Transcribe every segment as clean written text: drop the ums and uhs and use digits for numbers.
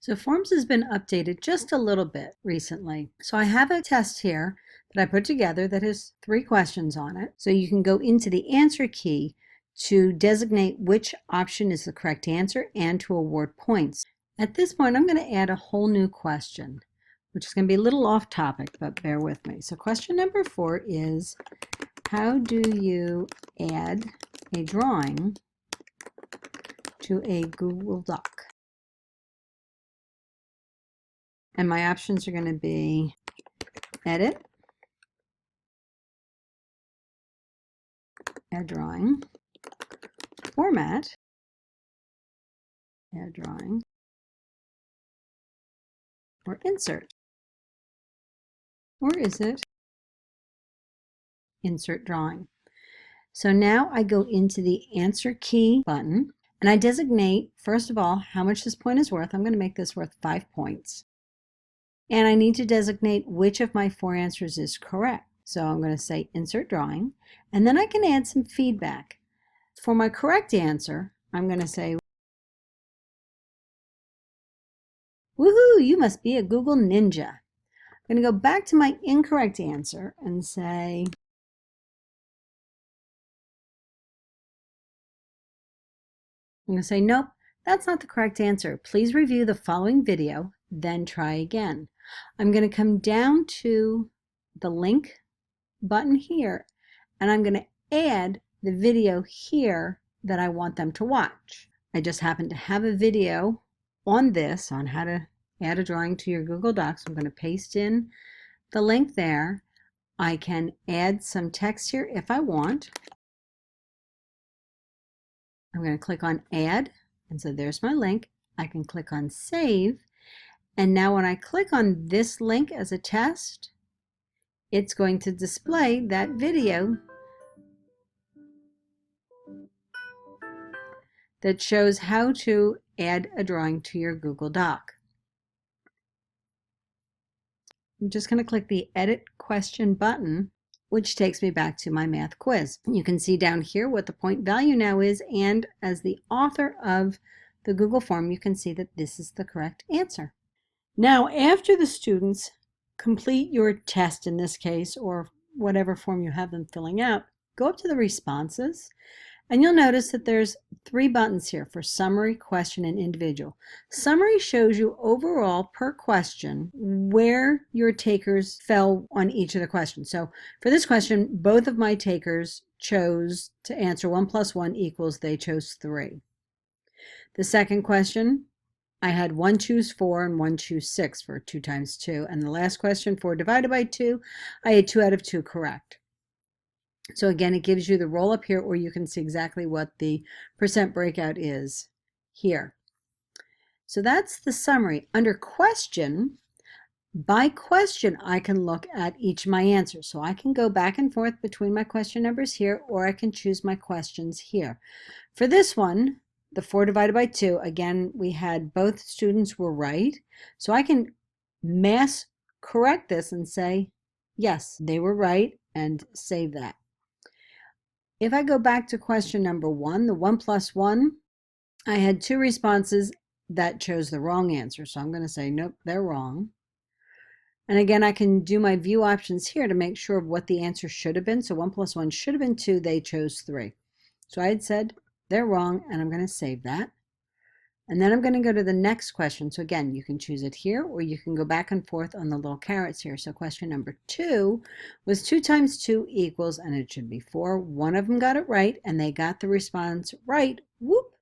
So Forms has been updated just a little bit recently. So I have a test here that I put together that has 3 questions on it. So you can go into the answer key to designate which option is the correct answer and to award points. At this point, I'm going to add a whole new question, which is going to be a little off topic, but bear with me. So question number 4 is, how do you add a drawing to a Google Doc? And my options are going to be edit, add drawing, format, add drawing, or insert. Or is it insert drawing? So now I go into the answer key button and I designate, first of all, how much this point is worth. I'm going to make this worth 5 points. And I need to designate which of my 4 answers is correct. So I'm going to say insert drawing, and then I can add some feedback. For my correct answer, I'm going to say, woohoo, you must be a Google ninja. I'm going to go back to my incorrect answer and say, I'm going to say, nope, that's not the correct answer. Please review the following video, then try again. I'm going to come down to the link button here, and I'm going to add the video here that I want them to watch. I just happen to have a video on this, on how to add a drawing to your Google Docs. I'm going to paste in the link there. I can add some text here if I want. I'm going to click on add, and so there's my link. I can click on save, and now when I click on this link as a test, it's going to display that video that shows how to add a drawing to your Google Doc. I'm just going to click the Edit Question button, which takes me back to my math quiz. You can see down here what the point value now is, and as the author of the Google form, you can see that this is the correct answer. Now, after the students complete your test in this case, or whatever form you have them filling out, go up to the responses, and you'll notice that there's 3 buttons here for summary, question, and individual. Summary shows you overall per question where your takers fell on each of the questions. So for this question, both of my takers chose to answer 1 + 1 =, they chose 3. The second question, I had 1 choose 4 and 1 choose 6 for 2 times 2. And the last question, 4 divided by 2, I had 2 out of 2 correct. So again, it gives you the roll up here, or you can see exactly what the percent breakout is here. So that's the summary. Under question, by question, I can look at each of my answers. So I can go back and forth between my question numbers here, or I can choose my questions here. For this one, the 4 divided by 2, again, we had both students were right. So I can mass correct this and say, yes, they were right, and save that. If I go back to question number 1, the 1 + 1, I had 2 responses that chose the wrong answer. So I'm going to say, nope, they're wrong. And again, I can do my view options here to make sure of what the answer should have been. So 1 + 1 should have been 2, they chose 3. So I had said they're wrong, and I'm going to save that. And then I'm going to go to the next question. So again, you can choose it here, or you can go back and forth on the little carrots here. So question number 2 was 2 times 2 =, and it should be 4. One of them got it right, and they got the response right, whoop,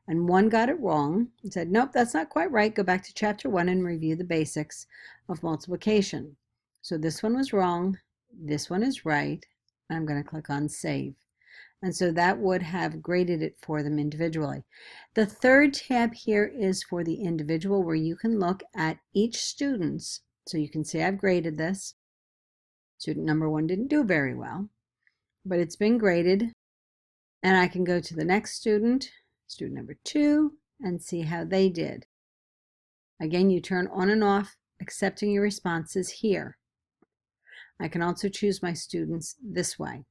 and one got it wrong and said, nope, that's not quite right. Go back to chapter 1 and review the basics of multiplication. So this one was wrong, this one is right, and I'm going to click on save. And so that would have graded it for them individually. The third tab here is for the individual, where you can look at each student's. So you can see I've graded this. Student number 1 didn't do very well, but it's been graded. And I can go to the next student, student number 2, and see how they did. Again, you turn on and off accepting your responses here. I can also choose my students this way.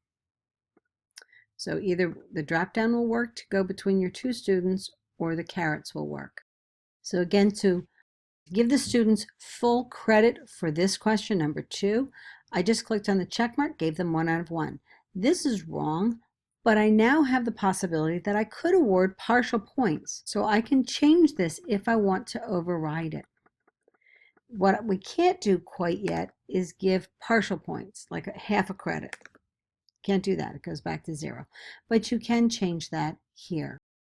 So either the drop-down will work to go between your 2 students, or the carrots will work. So again, to Give the students full credit for this question, number 2. I just clicked on the check mark, gave them 1 out of 1. This is wrong, but I now have the possibility that I could award partial points. So I can change this if I want to override it. What we can't do quite yet is give partial points, like half a credit. Can't do that. It goes back to 0. But you can change that here.